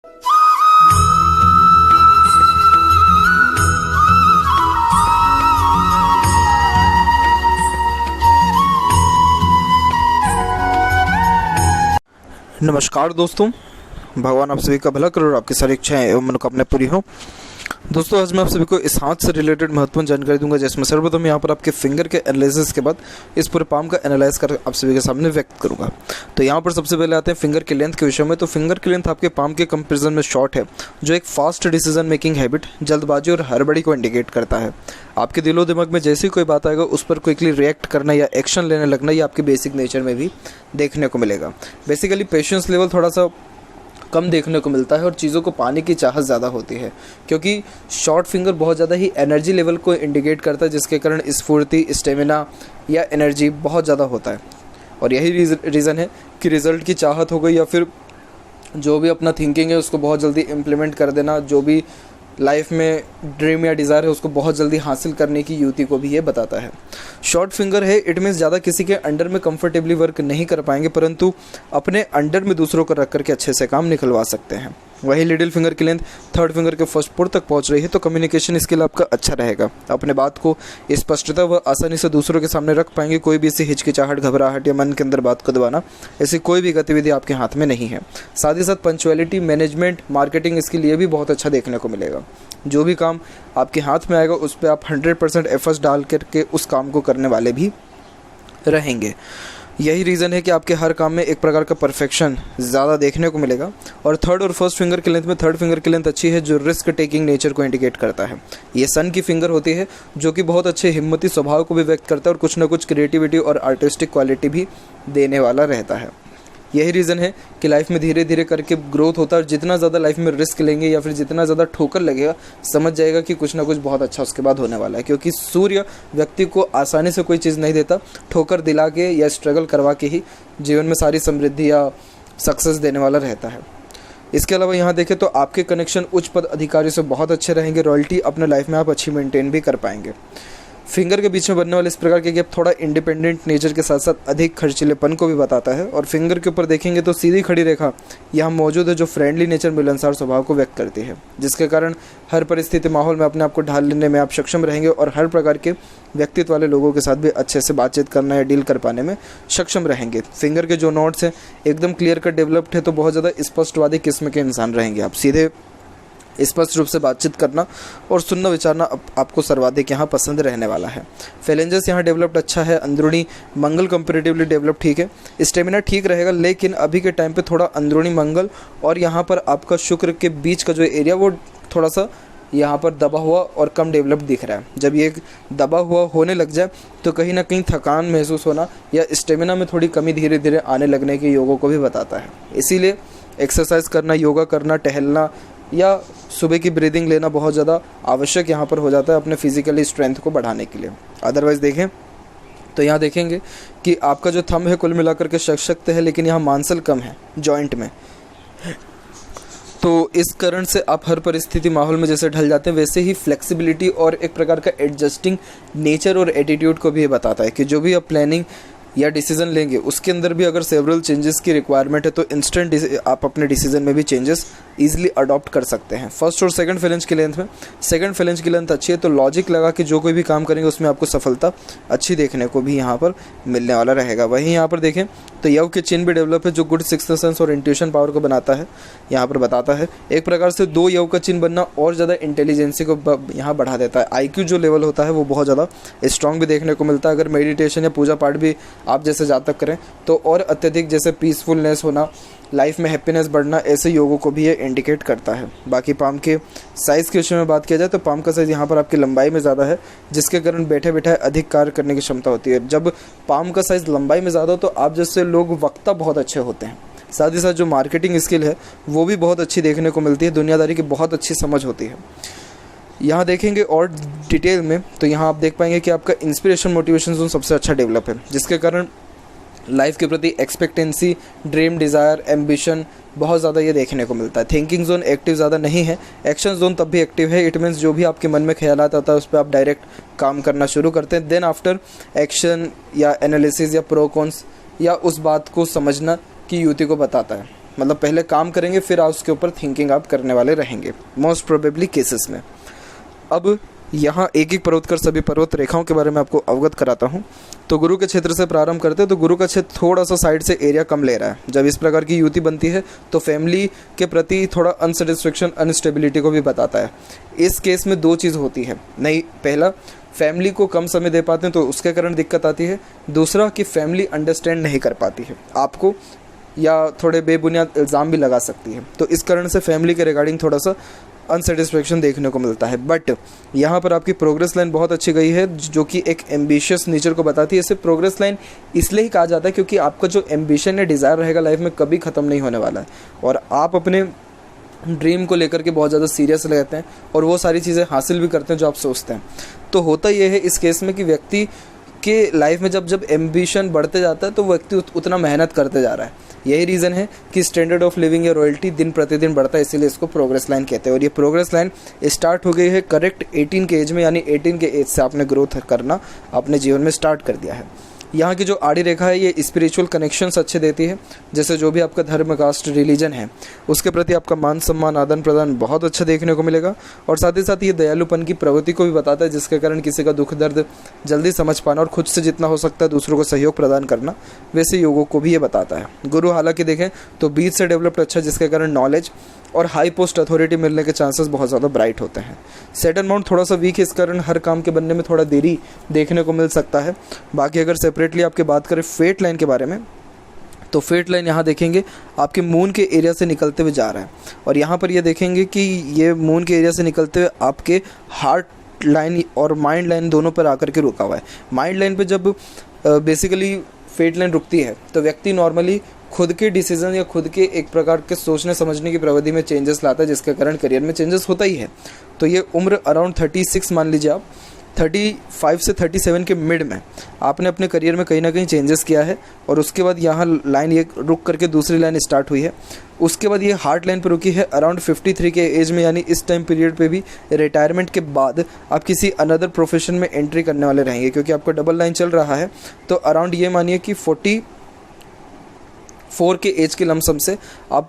नमस्कार दोस्तों, भगवान आप सभी का भला करे और आपकी सारी इच्छाएं एवं मनोकामनाएं पूरी हो। दोस्तों, आज मैं आप सभी को इस हाथ से रिलेटेड महत्वपूर्ण जानकारी दूंगा, जिसमें सर्वप्रथम यहाँ पर आपके फिंगर के एनालिसिस के बाद इस पूरे पाम का एनालाइज कर आप सभी के सामने व्यक्त करूंगा। तो यहाँ पर सबसे पहले आते हैं फिंगर की लेंथ के विषय में। तो फिंगर की लेंथ आपके पाम के कंपेरिजन में शॉर्ट है, जो एक फास्ट डिसीजन मेकिंग हैबिट, जल्दबाजी और हड़बड़ी को इंडिकेट करता है। आपके दिलो दिमाग में जैसे ही कोई बात आएगा उस पर क्विकली रिएक्ट करना या एक्शन लेने लगना, ये आपके बेसिक नेचर में भी देखने को मिलेगा। बेसिकली पेशेंस लेवल थोड़ा सा कम देखने को मिलता है और चीज़ों को पाने की चाहत ज़्यादा होती है, क्योंकि शॉर्ट फिंगर बहुत ज़्यादा ही एनर्जी लेवल को इंडिकेट करता है, जिसके कारण स्फूर्ति, स्टेमिना या एनर्जी बहुत ज़्यादा होता है। और यही रीज़न है कि रिज़ल्ट की चाहत हो गई या फिर जो भी अपना थिंकिंग है उसको बहुत जल्दी इम्प्लीमेंट कर देना, जो भी लाइफ में ड्रीम या डिज़ायर है उसको बहुत जल्दी हासिल करने की युक्ति को भी ये बताता है। शॉर्ट फिंगर है, इट मीन्स ज़्यादा किसी के अंडर में कंफर्टेबली वर्क नहीं कर पाएंगे, परंतु अपने अंडर में दूसरों को रख करके अच्छे से काम निकलवा सकते हैं। वही लिटिल फिंगर की लेंथ थर्ड फिंगर के फर्स्ट पुर तक पहुंच रही है, तो कम्युनिकेशन स्किल आपका अच्छा रहेगा। अपने बात को स्पष्टता व आसानी से दूसरों के सामने रख पाएंगे। कोई भी ऐसी हिचकिचाहट, घबराहट या मन के अंदर बात को दबाना, ऐसी कोई भी गतिविधि आपके हाथ में नहीं है। साथ ही साथ पंक्चुअलिटी, मैनेजमेंट, मार्केटिंग इसके लिए भी बहुत अच्छा देखने को मिलेगा। जो भी काम आपके हाथ में आएगा उस पर आप 100% एफर्ट्स डाल करके उस काम को करने वाले भी रहेंगे। यही रीज़न है कि आपके हर काम में एक प्रकार का परफेक्शन ज़्यादा देखने को मिलेगा। और थर्ड और फर्स्ट फिंगर की लेंथ में थर्ड फिंगर की लेंथ अच्छी है, जो रिस्क टेकिंग नेचर को इंडिकेट करता है। ये सन की फिंगर होती है, जो कि बहुत अच्छे हिम्मती स्वभाव को भी व्यक्त करता है और कुछ ना कुछ क्रिएटिविटी और आर्टिस्टिक क्वालिटी भी देने वाला रहता है। यही रीज़न है कि लाइफ में धीरे धीरे करके ग्रोथ होता है, और जितना ज़्यादा लाइफ में रिस्क लेंगे या फिर जितना ज़्यादा ठोकर लगेगा, समझ जाएगा कि कुछ ना कुछ बहुत अच्छा उसके बाद होने वाला है। क्योंकि सूर्य व्यक्ति को आसानी से कोई चीज़ नहीं देता, ठोकर दिला के या स्ट्रगल करवा के ही जीवन में सारी समृद्धि या सक्सेस देने वाला रहता है। इसके अलावा यहाँ देखें तो आपके कनेक्शन उच्च पद अधिकारी से बहुत अच्छे रहेंगे। रॉयल्टी अपने लाइफ में आप अच्छी मेंटेन भी कर पाएंगे। फिंगर के बीच में बनने वाले इस प्रकार के गैप थोड़ा इंडिपेंडेंट नेचर के साथ साथ अधिक खर्चीलेपन को भी बताता है। और फिंगर के ऊपर देखेंगे तो सीधी खड़ी रेखा यहाँ मौजूद है, जो फ्रेंडली नेचर, मिलनसार स्वभाव को व्यक्त करती है, जिसके कारण हर परिस्थिति, माहौल में अपने आप को ढाल लेने में आप सक्षम रहेंगे और हर प्रकार के व्यक्तित्व वाले लोगों के साथ भी अच्छे से बातचीत करना या डील कर पाने में सक्षम रहेंगे। फिंगर के जो नोट्स हैं एकदम क्लियर कट डेवलप्ड है, तो बहुत ज़्यादा स्पष्टवादी किस्म के इंसान रहेंगे आप। सीधे स्पष्ट रूप से बातचीत करना और सुनना विचारना आपको सर्वाधिक यहाँ पसंद रहने वाला है। फेलेंजेस यहाँ डेवलप्ड अच्छा है। अंदरूनी मंगल कंपेरेटिवली डेवलप ठीक है। स्टेमिना ठीक रहेगा, लेकिन अभी के टाइम पे थोड़ा अंदरूनी मंगल और यहाँ पर आपका शुक्र के बीच का जो एरिया वो थोड़ा सा यहाँ पर दबा हुआ और कम डेवलप्ड दिख रहा है। जब ये दबा हुआ होने लग जाए तो कहीं ना कहीं थकान महसूस होना या स्टेमिना में थोड़ी कमी धीरे धीरे आने लगने के योगों को भी बताता है। इसीलिए एक्सरसाइज करना, योगा करना, टहलना या सुबह की ब्रीदिंग लेना बहुत ज़्यादा आवश्यक यहाँ पर हो जाता है अपने फिजिकली स्ट्रेंथ को बढ़ाने के लिए। अदरवाइज़ देखें तो यहाँ देखेंगे कि आपका जो थंब है कुल मिलाकर के सशक्त है, लेकिन यहाँ मांसल कम है जॉइंट में, तो इस कारण से आप हर परिस्थिति, माहौल में जैसे ढल जाते हैं, वैसे ही फ्लेक्सिबिलिटी और एक प्रकार का एडजस्टिंग नेचर और एटीट्यूड को भी ये बताता है कि जो भी आप प्लानिंग या डिसीजन लेंगे उसके अंदर भी अगर सेवरल चेंजेस की रिक्वायरमेंट है तो इंस्टेंट आप अपने डिसीजन में भी चेंजेस इजीली अडॉप्ट कर सकते हैं। फर्स्ट और सेकंड फेलेंज की लेंथ में, सेकंड फेलेंज की लेंथ अच्छी है, तो लॉजिक लगा कि जो कोई भी काम करेंगे उसमें आपको सफलता अच्छी देखने को भी यहाँ पर मिलने वाला रहेगा। वहीं यहाँ पर देखें तो यव के चिन्ह भी डेवलप है, जो गुड सिक्स्थ सेंस और इंट्यूशन पावर को बनाता है, यहाँ पर बताता है। एक प्रकार से दो यव का चिन्ह बनना और ज़्यादा इंटेलिजेंसी को यहाँ बढ़ा देता है। IQ जो लेवल होता है वो बहुत ज़्यादा स्ट्रॉन्ग भी देखने को मिलता है। अगर मेडिटेशन या पूजा पाठ भी आप जैसे जातक करें तो और अत्यधिक जैसे पीसफुलनेस होना, लाइफ में हैप्पीनेस बढ़ना, ऐसे योगों को भी ये इंडिकेट करता है। बाकी पाम के साइज़ के विषय में बात किया जाए तो पाम का साइज़ यहाँ पर आपकी लंबाई में ज़्यादा है, जिसके कारण बैठे बैठे अधिक कार्य करने की क्षमता होती है। जब पाम का साइज़ लंबाई में ज़्यादा हो तो आप जैसे लोग वक्ता बहुत अच्छे होते हैं। साथ ही साथ जो मार्केटिंग स्किल है वो भी बहुत अच्छी देखने को मिलती है, दुनियादारी की बहुत अच्छी समझ होती है। यहाँ देखेंगे और डिटेल में तो यहाँ आप देख पाएंगे कि आपका इंस्पिरेशन, मोटिवेशन जोन सबसे अच्छा डेवलप है, जिसके कारण लाइफ के प्रति एक्सपेक्टेंसी, ड्रीम, डिज़ायर, एम्बिशन बहुत ज़्यादा ये देखने को मिलता है। थिंकिंग जोन एक्टिव ज़्यादा नहीं है, एक्शन जोन तब भी एक्टिव है। इट मीन्स जो भी आपके मन में ख्यालात आता है उस पर आप डायरेक्ट काम करना शुरू करते हैं। देन आफ्टर एक्शन या एनालिसिस या प्रो कॉन्स या उस बात को समझना की युक्ति को बताता है। मतलब पहले काम करेंगे फिर आप उसके ऊपर थिंकिंग आप करने वाले रहेंगे मोस्ट प्रोबेबली केसेस में। अब यहाँ एक एक पर्वत कर सभी पर्वत रेखाओं के बारे में आपको अवगत कराता हूँ। तो गुरु के क्षेत्र से प्रारंभ करते हैं तो गुरु का क्षेत्र थोड़ा सा साइड से एरिया कम ले रहा है। जब इस प्रकार की युति बनती है तो फैमिली के प्रति थोड़ा अनसेटिस्फेक्शन अनस्टेबिलिटी को भी बताता है। इस केस में दो चीज़ होती है, नहीं पहला फैमिली को कम समय दे पाते हैं तो उसके कारण दिक्कत आती है, दूसरा कि फैमिली अंडरस्टैंड नहीं कर पाती है आपको या थोड़े बेबुनियाद इल्ज़ाम भी लगा सकती है। तो इस कारण से फैमिली के रिगार्डिंग थोड़ा सा अनसेटिस्फेक्शन देखने को मिलता है। बट यहाँ पर आपकी प्रोग्रेस लाइन बहुत अच्छी गई है जो कि एक एम्बिशियस नेचर को बताती है। इसे प्रोग्रेस लाइन इसलिए ही कहा जाता है क्योंकि आपका जो एम्बिशन या डिज़ायर रहेगा लाइफ में कभी ख़त्म नहीं होने वाला है और आप अपने ड्रीम को लेकर के बहुत ज़्यादा सीरियस रहते हैं और वो सारी चीज़ें हासिल भी करते हैं जो आप सोचते हैं। तो होता यह है इस केस में कि व्यक्ति के लाइफ में जब एम्बिशन बढ़ते जाता है तो व्यक्ति उतना मेहनत करते जा रहा है। यही रीज़न है कि स्टैंडर्ड ऑफ लिविंग या रॉयल्टी दिन प्रतिदिन बढ़ता है, इसीलिए इसको प्रोग्रेस लाइन कहते हैं। और ये प्रोग्रेस लाइन स्टार्ट हो गई है करेक्ट 18 के एज में, यानी 18 के एज से आपने ग्रोथ करना अपने जीवन में स्टार्ट कर दिया है। यहाँ की जो आड़ी रेखा है ये स्पिरिचुअल कनेक्शंस अच्छे देती है, जैसे जो भी आपका धर्म कास्ट रिलीजन है उसके प्रति आपका मान सम्मान आदान प्रदान बहुत अच्छा देखने को मिलेगा। और साथ ही साथ ये दयालुपन की प्रवृत्ति को भी बताता है जिसके कारण किसी का दुख दर्द जल्दी समझ पाना और खुद से जितना हो सकता है दूसरों को सहयोग प्रदान करना, वैसे योगों को भी ये बताता है। गुरु हालांकि देखें तो बीच से डेवलप्ड अच्छा, जिसके कारण नॉलेज और हाई पोस्ट अथॉरिटी मिलने के चांसेस बहुत ज़्यादा ब्राइट होते हैं। सैटर्न माउंट थोड़ा सा वीक है, इस कारण हर काम के बनने में थोड़ा देरी देखने को मिल सकता है। बाकी अगर सेपरेटली आपकी बात करें फेट लाइन के बारे में तो फेट लाइन यहाँ देखेंगे आपके मून के एरिया से निकलते हुए जा रहा है और यहाँ पर ये देखेंगे कि ये मून के एरिया से निकलते हुए आपके हार्ट लाइन और माइंड लाइन दोनों पर आकर के रुका हुआ है। माइंड लाइन पे जब बेसिकली फेट लाइन रुकती है तो व्यक्ति नॉर्मली खुद के डिसीजन या खुद के एक प्रकार के सोचने समझने की प्रवृत्ति में चेंजेस लाता है, जिसके कारण करियर में चेंजेस होता ही है। तो ये उम्र अराउंड 36 मान लीजिए आप, 35 से 37 के मिड में आपने अपने करियर में कहीं ना कहीं चेंजेस किया है और उसके बाद यहाँ लाइन ये रुक करके दूसरी लाइन स्टार्ट हुई है। उसके बाद ये हार्ट लाइन पर रुकी है अराउंड 53 के एज में, यानी इस टाइम पीरियड पे भी रिटायरमेंट के बाद आप किसी अनदर प्रोफेशन में एंट्री करने वाले रहेंगे क्योंकि आपका डबल लाइन चल रहा है। तो अराउंड ये मानिए कि 44 के एज के लमसम से आप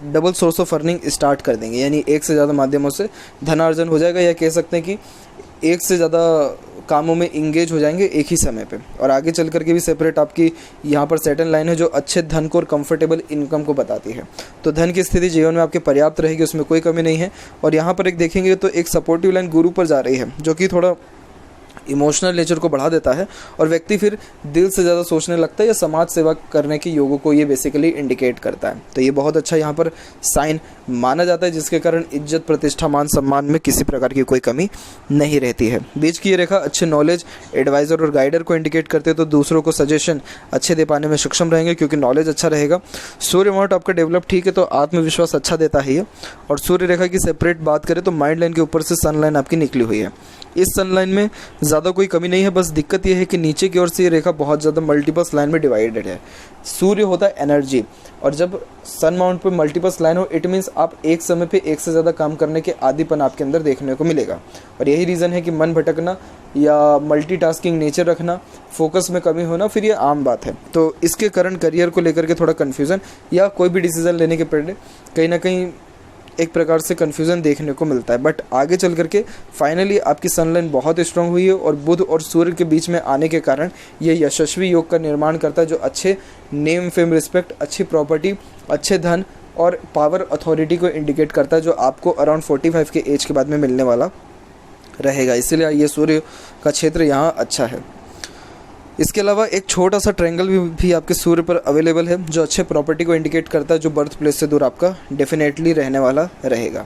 double source of earning start कर देंगे, यानी एक से ज़्यादा माध्यमों से धनार्जन हो जाएगा, या कह सकते हैं कि एक से ज़्यादा कामों में इंगेज हो जाएंगे एक ही समय पे। और आगे चल करके भी सेपरेट आपकी यहाँ पर सेटन लाइन है जो अच्छे धन को और कंफर्टेबल इनकम को बताती है। तो धन की स्थिति जीवन में आपके पर्याप्त रहेगी, उसमें कोई कमी नहीं है। और यहाँ पर एक देखेंगे तो एक सपोर्टिव लाइन गुरु पर जा रही है जो कि थोड़ा इमोशनल नेचर को बढ़ा देता है और व्यक्ति फिर दिल से ज़्यादा सोचने लगता है या समाज सेवा करने की योगों को ये बेसिकली इंडिकेट करता है। तो ये बहुत अच्छा यहाँ पर साइन माना जाता है, जिसके कारण इज्जत प्रतिष्ठा मान सम्मान में किसी प्रकार की कोई कमी नहीं रहती है। बीच की ये रेखा अच्छे नॉलेज एडवाइज़र और गाइडर को इंडिकेट करते हैं, तो दूसरों को सजेशन अच्छे दे पाने में सक्षम रहेंगे क्योंकि नॉलेज अच्छा रहेगा। सूर्य माउंट आपका डेवलप ठीक है तो आत्मविश्वास अच्छा देता है ये। और सूर्य रेखा की सेपरेट बात करें तो माइंड लाइन के ऊपर से सन लाइन आपकी निकली हुई है। इस सन लाइन में ज़्यादा कोई कमी नहीं है, बस दिक्कत यह है कि नीचे की ओर से ये रेखा बहुत ज़्यादा मल्टीपल्स लाइन में डिवाइडेड है। सूर्य होता है एनर्जी, और जब सन माउंट पे मल्टीपल्स लाइन हो इट मीन्स आप एक समय पे एक से ज़्यादा काम करने के आदीपन आपके अंदर देखने को मिलेगा। और यही रीज़न है कि मन भटकना या मल्टीटास्किंग नेचर रखना, फोकस में कमी होना, फिर ये आम बात है। तो इसके कारण करियर को लेकर के थोड़ा कन्फ्यूज़न या कोई भी डिसीज़न लेने के पहले कहीं ना कहीं एक प्रकार से कन्फ्यूज़न देखने को मिलता है। बट आगे चल करके फाइनली आपकी सनलाइन बहुत स्ट्रांग हुई है और बुध और सूर्य के बीच में आने के कारण ये यशस्वी योग का निर्माण करता है जो अच्छे नेम फेम रिस्पेक्ट, अच्छी प्रॉपर्टी, अच्छे धन और पावर अथॉरिटी को इंडिकेट करता है, जो आपको अराउंड 45 के एज के बाद में मिलने वाला रहेगा। इसीलिए ये सूर्य का क्षेत्र यहाँ अच्छा है। इसके अलावा एक छोटा सा ट्रायंगल भी आपके सूर्य पर अवेलेबल है जो अच्छे प्रॉपर्टी को इंडिकेट करता है, जो बर्थ प्लेस से दूर आपका डेफिनेटली रहने वाला रहेगा।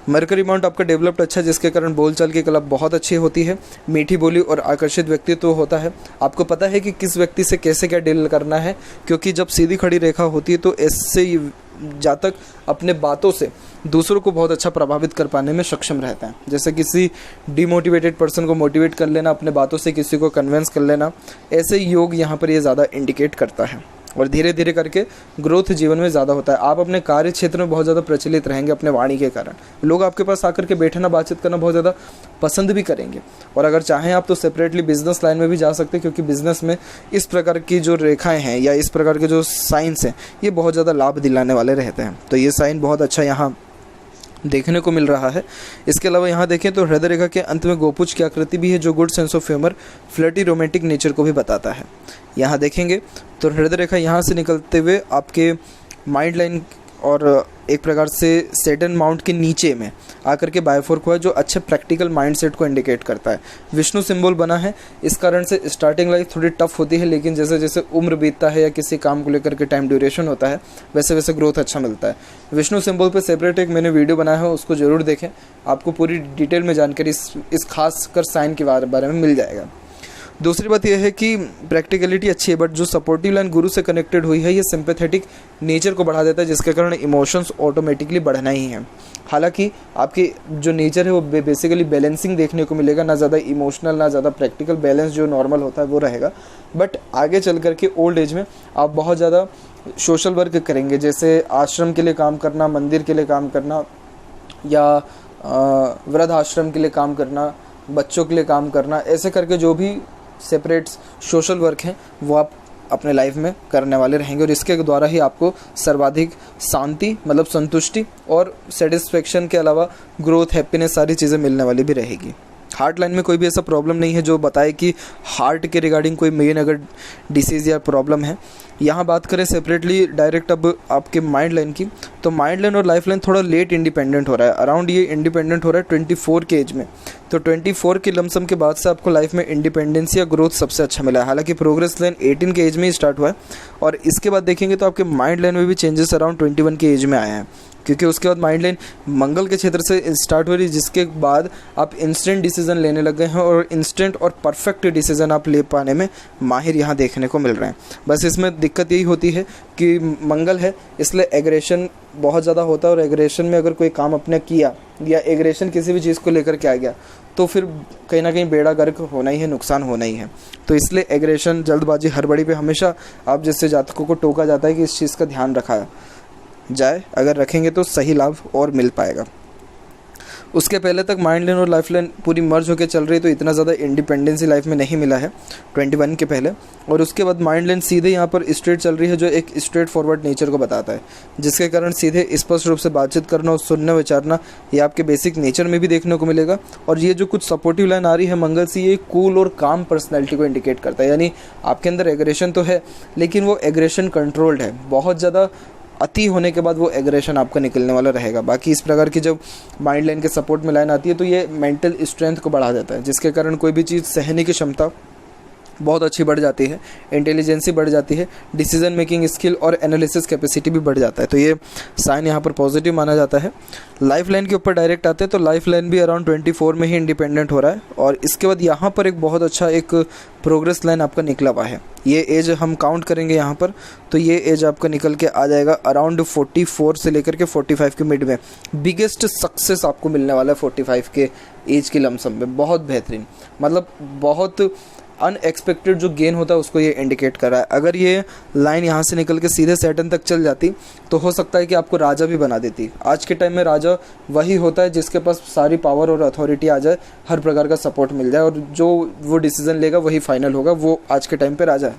मरकरी माउंट आपका डेवलप्ड अच्छा है, जिसके कारण बोलचाल की कला बहुत अच्छी होती है, मीठी बोली और आकर्षित व्यक्तित्व होता है। आपको पता है कि किस व्यक्ति से कैसे क्या डील करना है, क्योंकि जब सीधी खड़ी रेखा होती है तो इससे जातक अपने बातों से दूसरों को बहुत अच्छा प्रभावित कर पाने में सक्षम रहता है। जैसे किसी डिमोटिवेटेड पर्सन को मोटिवेट कर लेना, अपने बातों से किसी को कन्विंस कर लेना, ऐसे योग यहाँ पर ये ज़्यादा इंडिकेट करता है। और धीरे धीरे करके ग्रोथ जीवन में ज़्यादा होता है। आप अपने कार्य क्षेत्र में बहुत ज़्यादा प्रचलित रहेंगे अपने वाणी के कारण। लोग आपके पास आकर के बैठना बातचीत करना बहुत ज़्यादा पसंद भी करेंगे। और अगर चाहें आप तो सेपरेटली बिजनेस लाइन में भी जा सकते हैं, क्योंकि बिजनेस में इस प्रकार की जो रेखाएं हैं या इस प्रकार के जो साइंस हैं ये बहुत ज़्यादा लाभ दिलाने वाले रहते हैं। तो ये साइन बहुत अच्छा यहाँ देखने को मिल रहा है। इसके अलावा यहाँ देखें तो हृदय रेखा के अंत में गोपुच की आकृति भी है, जो good sense of humour, flirty, romantic nature को भी बताता है। यहाँ देखेंगे तो हृदय रेखा यहाँ से निकलते हुए आपके माइंड लाइन और एक प्रकार से सेटन माउंट के नीचे में आकर के बायफोर्क हुआ है, जो अच्छे प्रैक्टिकल माइंडसेट को इंडिकेट करता है। विष्णु सिंबल बना है, इस कारण से स्टार्टिंग लाइफ थोड़ी टफ होती है, लेकिन जैसे जैसे उम्र बीतता है या किसी काम को लेकर के टाइम ड्यूरेशन होता है वैसे वैसे ग्रोथ अच्छा मिलता है। विष्णु सिंबल पे सेपरेट एक मैंने वीडियो बनाया है, उसको ज़रूर देखें, आपको पूरी डिटेल में जानकारी इस खास कर साइन के बारे में मिल जाएगा। दूसरी बात यह है कि प्रैक्टिकलिटी अच्छी है, बट जो सपोर्टिव लाइन गुरु से कनेक्टेड हुई है ये सिंपैथेटिक नेचर को बढ़ा देता है, जिसके कारण इमोशंस ऑटोमेटिकली बढ़ना ही है। हालांकि आपकी जो नेचर है वो बेसिकली बैलेंसिंग देखने को मिलेगा, ना ज़्यादा इमोशनल ना ज़्यादा प्रैक्टिकल, बैलेंस जो नॉर्मल होता है वो रहेगा। बट आगे चल कर के ओल्ड एज में आप बहुत ज़्यादा सोशल वर्क करेंगे, जैसे आश्रम के लिए काम करना, मंदिर के लिए काम करना, या वृद्ध आश्रम के लिए काम करना, बच्चों के लिए काम करना, ऐसे करके जो भी सेपरेट सोशल वर्क हैं वो आप अपने लाइफ में करने वाले रहेंगे। और इसके द्वारा ही आपको सर्वाधिक शांति मतलब संतुष्टि और सेटिस्फेक्शन के अलावा ग्रोथ, हैप्पीनेस, सारी चीज़ें मिलने वाली भी रहेगी। हार्ट लाइन में कोई भी ऐसा प्रॉब्लम नहीं है जो बताए कि हार्ट के रिगार्डिंग कोई मेन अगर डिसीज़ या प्रॉब्लम है। यहाँ बात करें सेपरेटली डायरेक्ट अब आपके माइंड लाइन की, तो माइंड लाइन और लाइफ लाइन थोड़ा लेट इंडिपेंडेंट हो रहा है। अराउंड ये इंडिपेंडेंट हो रहा है 24 के एज में। तो 24 के लमसम के बाद से आपको लाइफ में इंडिपेंडेंस या ग्रोथ सबसे अच्छा मिला है। हालांकि प्रोग्रेस लाइन 18 के एज में ही स्टार्ट हुआ है, और इसके बाद देखेंगे तो आपके माइंड लाइन में भी चेंजेस अराउंड 21 के एज में आए हैं, क्योंकि उसके बाद माइंड लाइन मंगल के क्षेत्र से स्टार्ट हो रही है, जिसके बाद आप इंस्टेंट डिसीजन लेने लग गए हैं और इंस्टेंट और परफेक्ट डिसीजन आप ले पाने में माहिर यहाँ देखने को मिल रहे हैं। बस इसमें दिक्कत यही होती है कि मंगल है, इसलिए एग्रेशन बहुत ज़्यादा होता है, और एग्रेशन में अगर कोई काम अपने किया या एग्रेशन किसी भी चीज़ को लेकर के आ गया तो फिर कहीं ना कहीं बेड़ा गर्क होना ही है, नुकसान होना ही है। तो इसलिए एग्रेशन, जल्दबाजी, हड़बड़ी पे हमेशा आप जैसे जातकों को टोका जाता है कि इस चीज़ का ध्यान रखा जाए, अगर रखेंगे तो सही लाभ और मिल पाएगा। उसके पहले तक माइंड लाइन और लाइफ लाइन पूरी मर्ज होकर चल रही, तो इतना ज़्यादा इंडिपेंडेंसी लाइफ में नहीं मिला है 21 के पहले। और उसके बाद माइंड लाइन सीधे यहाँ पर स्ट्रेट चल रही है, जो एक स्ट्रेट फॉरवर्ड नेचर को बताता है, जिसके कारण सीधे स्पष्ट रूप से बातचीत करना और सुनना विचारना ये आपके बेसिक नेचर में भी देखने को मिलेगा। और ये जो कुछ सपोर्टिव लाइन आ रही है मंगल से, ये कूल और काम पर्सनैलिटी को इंडिकेट करता है। यानी आपके अंदर एग्रेशन तो है, लेकिन वो एग्रेशन कंट्रोल्ड है, बहुत ज़्यादा अति होने के बाद वो एग्रेशन आपका निकलने वाला रहेगा। बाकी इस प्रकार की जब माइंड लाइन के सपोर्ट में लाइन आती है तो ये मेंटल स्ट्रेंथ को बढ़ा देता है, जिसके कारण कोई भी चीज़ सहने की क्षमता बहुत अच्छी बढ़ जाती है, इंटेलिजेंसी बढ़ जाती है, डिसीजन मेकिंग स्किल और एनालिसिस कैपेसिटी भी बढ़ जाता है। तो ये साइन यहाँ पर पॉजिटिव माना जाता है। लाइफ लाइन के ऊपर डायरेक्ट आते हैं तो लाइफ लाइन भी अराउंड 24 में ही इंडिपेंडेंट हो रहा है। और इसके बाद यहाँ पर एक बहुत अच्छा एक प्रोग्रेस लाइन आपका निकला हुआ है। ये एज हम काउंट करेंगे यहाँ पर, तो ये एज आपका निकल के आ जाएगा अराउंड 44 से लेकर के 45 के मिड में। बिगेस्ट सक्सेस आपको मिलने वाला है 45 के एज की लमसम में, बहुत बेहतरीन, मतलब बहुत अनएक्सपेक्टेड जो गेन होता है उसको ये इंडिकेट कर रहा है। अगर ये लाइन यहाँ से निकल के सीधे सैटर्न तक चल जाती तो हो सकता है कि आपको राजा भी बना देती। आज के टाइम में राजा वही होता है जिसके पास सारी पावर और अथॉरिटी आ जाए, हर प्रकार का सपोर्ट मिल जाए, और जो वो डिसीजन लेगा वही फाइनल होगा, वो आज के टाइम पे राजा है।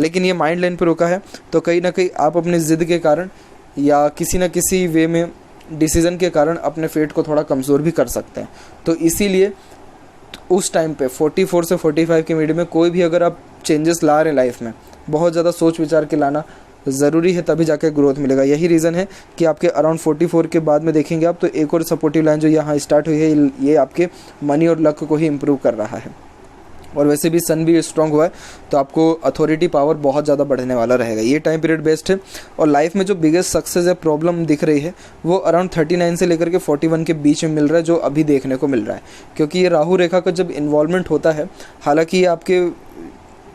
लेकिन ये माइंड लाइन पर रुका है, तो कहीं ना कहीं आप अपनी ज़िद के कारण या किसी न किसी वे में डिसीज़न के कारण अपने फेट को थोड़ा कमज़ोर भी कर सकते हैं। तो इसीलिए उस टाइम पे 44 से 45 के मिड में कोई भी अगर आप चेंजेस ला रहे हैं लाइफ में, बहुत ज़्यादा सोच विचार के लाना ज़रूरी है, तभी जाके ग्रोथ मिलेगा। यही रीज़न है कि आपके अराउंड 44 के बाद में देखेंगे आप तो एक और सपोर्टिव लाइन जो यहाँ स्टार्ट हुई है, ये आपके मनी और लक को ही इम्प्रूव कर रहा है। और वैसे भी सन भी स्ट्रॉन्ग हुआ है, तो आपको अथॉरिटी पावर बहुत ज़्यादा बढ़ने वाला रहेगा। ये टाइम पीरियड बेस्ट है। और लाइफ में जो बिगेस्ट सक्सेस या प्रॉब्लम दिख रही है वो अराउंड 39 से लेकर के 41 के बीच में मिल रहा है, जो अभी देखने को मिल रहा है। क्योंकि ये राहु रेखा का जब इन्वॉल्वमेंट होता है, हालांकि ये आपके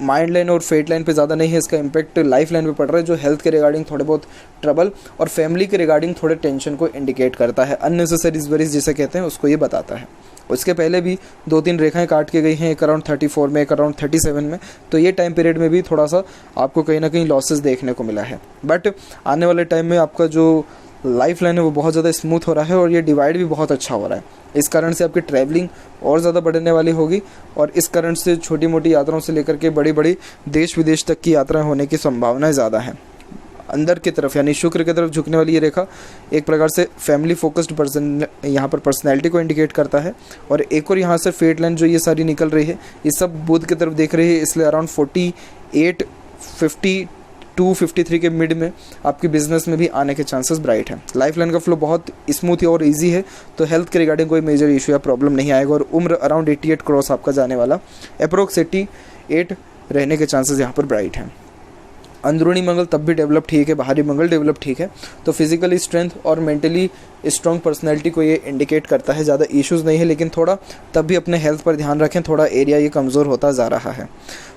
माइंड लाइन और फेट लाइन पे ज़्यादा नहीं है, इसका इम्पैक्ट लाइफ लाइन पे पड़ रहा है, जो हेल्थ के रिगार्डिंग थोड़े बहुत ट्रबल और फैमिली के रिगार्डिंग थोड़े टेंशन को इंडिकेट करता है। अननेसेसरी वरीज जिसे कहते हैं उसको ये बताता है। उसके पहले भी 2-3 रेखाएं काट के गई हैं, एक अराउंड 34 में, एक अराउंड 37 में, तो ये टाइम पीरियड में भी थोड़ा सा आपको कहीं ना कहीं लॉसेस देखने को मिला है। बट आने वाले टाइम में आपका जो लाइफ लाइन है वो बहुत ज़्यादा स्मूथ हो रहा है और ये डिवाइड भी बहुत अच्छा हो रहा है। इस कारण से आपकी ट्रैवलिंग और ज़्यादा बढ़ने वाली होगी और इस कारण से छोटी मोटी यात्राओं से लेकर के बड़ी बड़ी देश विदेश तक की यात्राएं होने की संभावनाएं ज़्यादा हैं। अंदर की तरफ यानी शुक्र की तरफ झुकने वाली ये रेखा एक प्रकार से फैमिली फोकस्ड पर्सन यहाँ पर पर्सनैलिटी को इंडिकेट करता है। और एक और यहाँ से फेट लाइन जो ये सारी निकल रही है ये सब बुध की तरफ देख रही है, इसलिए अराउंड 48, 52, 53 के मिड में आपकी बिजनेस में भी आने के चांसेस ब्राइट हैं। लाइफ लाइन का फ्लो बहुत स्मूथ और इजी है, तो हेल्थ के रिगार्डिंग कोई मेजर इशू या प्रॉब्लम नहीं आएगा। और उम्र अराउंड 88 क्रॉस आपका जाने वाला, अप्रोक्स 88 रहने के चांसेस यहाँ पर ब्राइट हैं। अंदरूनी मंगल तब भी डेवलप ठीक है, बाहरी मंगल डेवलप ठीक है, तो फिजिकली स्ट्रेंथ और मेंटली स्ट्रॉन्ग पर्सनैलिटी को ये इंडिकेट करता है। ज़्यादा इश्यूज़ नहीं है, लेकिन थोड़ा तब भी अपने हेल्थ पर ध्यान रखें, थोड़ा एरिया ये कमज़ोर होता जा रहा है।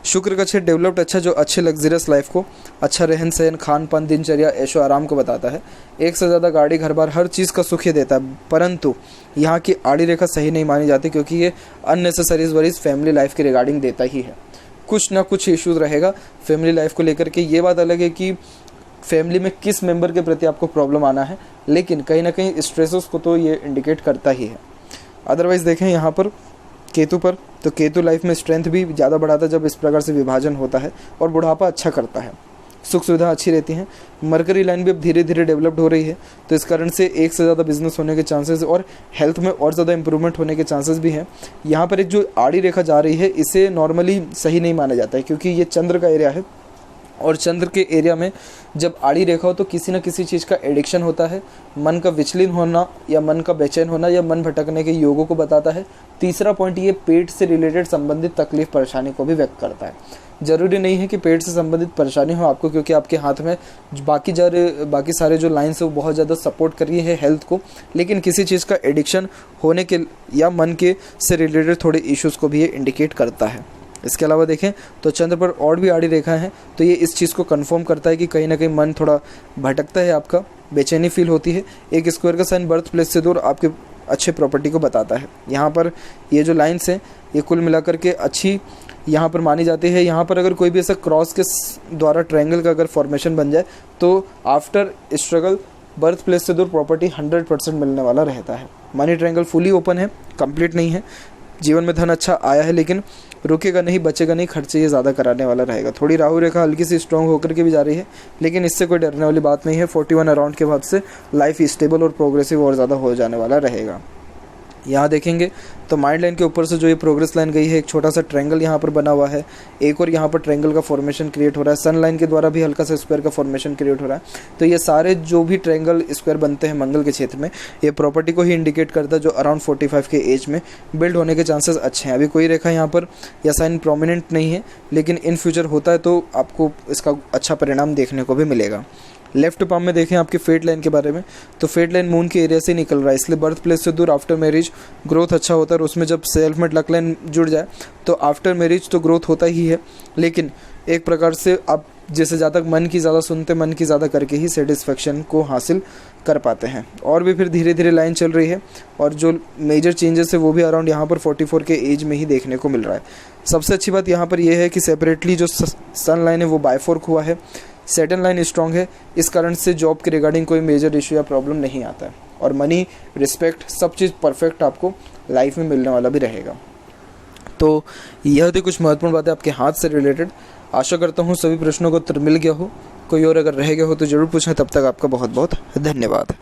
शुक्र का क्षेत्र डेवलप्ड अच्छा, जो अच्छे लग्जरियस लाइफ को, अच्छा रहन सहन, खान पान, दिनचर्या, ऐशो आराम को बताता है। एक से ज़्यादा गाड़ी, घर बार, हर चीज़ का सुख ये देता है, परंतु यहाँ की आड़ी रेखा सही नहीं मानी जाती, क्योंकि ये अननेसेसरीज वरीज फैमिली लाइफ के रिगार्डिंग देता ही है। कुछ ना कुछ इश्यूज़ रहेगा फैमिली लाइफ को लेकर के। ये बात अलग है कि फैमिली में किस मेंबर के प्रति आपको प्रॉब्लम आना है, लेकिन कहीं ना कहीं स्ट्रेसेस को तो ये इंडिकेट करता ही है। अदरवाइज़ देखें यहाँ पर केतु पर, तो केतु लाइफ में स्ट्रेंथ भी ज़्यादा बढ़ाता है जब इस प्रकार से विभाजन होता है, और बुढ़ापा अच्छा करता है, सुख सुविधा अच्छी रहती हैं। मरकरी लाइन भी अब धीरे धीरे डेवलप्ड हो रही है, तो इस कारण से एक से ज़्यादा बिजनेस होने के चांसेस और हेल्थ में और ज़्यादा इंप्रूवमेंट होने के चांसेस भी हैं। यहाँ पर एक जो आड़ी रेखा जा रही है इसे नॉर्मली सही नहीं माना जाता है, क्योंकि ये चंद्र का एरिया है, और चंद्र के एरिया में जब आड़ी रेखा हो तो किसी न किसी चीज़ का एडिक्शन होता है, मन का विचलित होना या मन का बेचैन होना या मन भटकने के योगों को बताता है। तीसरा पॉइंट, ये पेट से रिलेटेड संबंधित तकलीफ परेशानी को भी व्यक्त करता है। ज़रूरी नहीं है कि पेट से संबंधित परेशानी हो आपको, क्योंकि आपके हाथ में बाकी सारे जो लाइन्स है वो बहुत ज़्यादा सपोर्ट कर रही है हेल्थ को, लेकिन किसी चीज़ का एडिक्शन होने के या मन के से रिलेटेड थोड़े इश्यूज़ को भी ये इंडिकेट करता है। इसके अलावा देखें तो चंद्र पर और भी आड़ी रेखा है, तो ये इस चीज़ को कंफर्म करता है कि कहीं ना कहीं मन थोड़ा भटकता है, आपका बेचैनी फील होती है। एक स्क्वायर का साइन बर्थ प्लेस से दूर आपके अच्छे प्रॉपर्टी को बताता है। यहाँ पर ये जो लाइन्स हैं ये कुल मिलाकर के अच्छी यहाँ पर मानी जाती है। यहाँ पर अगर कोई भी ऐसा क्रॉस के द्वारा ट्रायंगल का अगर फॉर्मेशन बन जाए तो आफ्टर स्ट्रगल बर्थ प्लेस से दूर प्रॉपर्टी 100% मिलने वाला रहता है। मनी ट्रायंगल फुली ओपन है, कंप्लीट नहीं है। जीवन में धन अच्छा आया है, लेकिन रुकेगा नहीं, बचेगा नहीं, खर्चे ये ज़्यादा कराने वाला रहेगा। थोड़ी राहु रेखा हल्की सी स्ट्रॉन्ग होकर के भी जा रही है, लेकिन इससे कोई डरने वाली बात नहीं है। 41 अराउंड के बाद से लाइफ स्टेबल और प्रोग्रेसिव और ज़्यादा हो जाने वाला रहेगा। यहाँ देखेंगे तो माइंड लाइन के ऊपर से जो ये प्रोग्रेस लाइन गई है, एक छोटा सा ट्रायंगल यहाँ पर बना हुआ है, एक और यहाँ पर ट्रायंगल का फॉर्मेशन क्रिएट हो रहा है। सन लाइन के द्वारा भी हल्का सा स्क्वायर का फॉर्मेशन क्रिएट हो रहा है। तो ये सारे जो भी ट्रायंगल स्क्वायर बनते हैं मंगल के क्षेत्र में, ये प्रॉपर्टी को ही इंडिकेट करता है जो अराउंड 45 के एज में बिल्ड होने के चांसेस अच्छे हैं। अभी कोई रेखा यहाँ पर या साइन प्रोमिनेंट नहीं है, लेकिन इन फ्यूचर होता है तो आपको इसका अच्छा परिणाम देखने को भी मिलेगा। लेफ्ट पाम में देखें आपकी फेट लाइन के बारे में, तो फेट लाइन मून के एरिया से निकल रहा है, इसलिए बर्थ प्लेस से दूर आफ्टर मैरिज ग्रोथ अच्छा होता है। और उसमें जब सेल्फ मेड लक लाइन जुड़ जाए तो आफ्टर मैरिज तो ग्रोथ होता ही है, लेकिन एक प्रकार से आप जैसे ज़्यादा मन की ज़्यादा सुनते, मन की ज़्यादा करके ही सेटिस्फेक्शन को हासिल कर पाते हैं। और भी फिर धीरे धीरे लाइन चल रही है, और जो मेजर चेंजेस है वो भी अराउंड यहाँ पर 44 के एज में ही देखने को मिल रहा है। सबसे अच्छी बात यहाँ पर यह है कि सेपरेटली जो सन लाइन है वो बायफोर्क हुआ है, सेटन लाइन स्ट्रॉन्ग है, इस कारण से जॉब के रिगार्डिंग कोई मेजर इशू या प्रॉब्लम नहीं आता है। और मनी, रिस्पेक्ट, सब चीज़ परफेक्ट आपको लाइफ में मिलने वाला भी रहेगा। तो यह थी कुछ महत्वपूर्ण बातें आपके हाथ से रिलेटेड। आशा करता हूँ सभी प्रश्नों का उत्तर मिल गया हो। कोई और अगर रह गया हो तो ज़रूर पूछें। तब तक आपका बहुत बहुत धन्यवाद।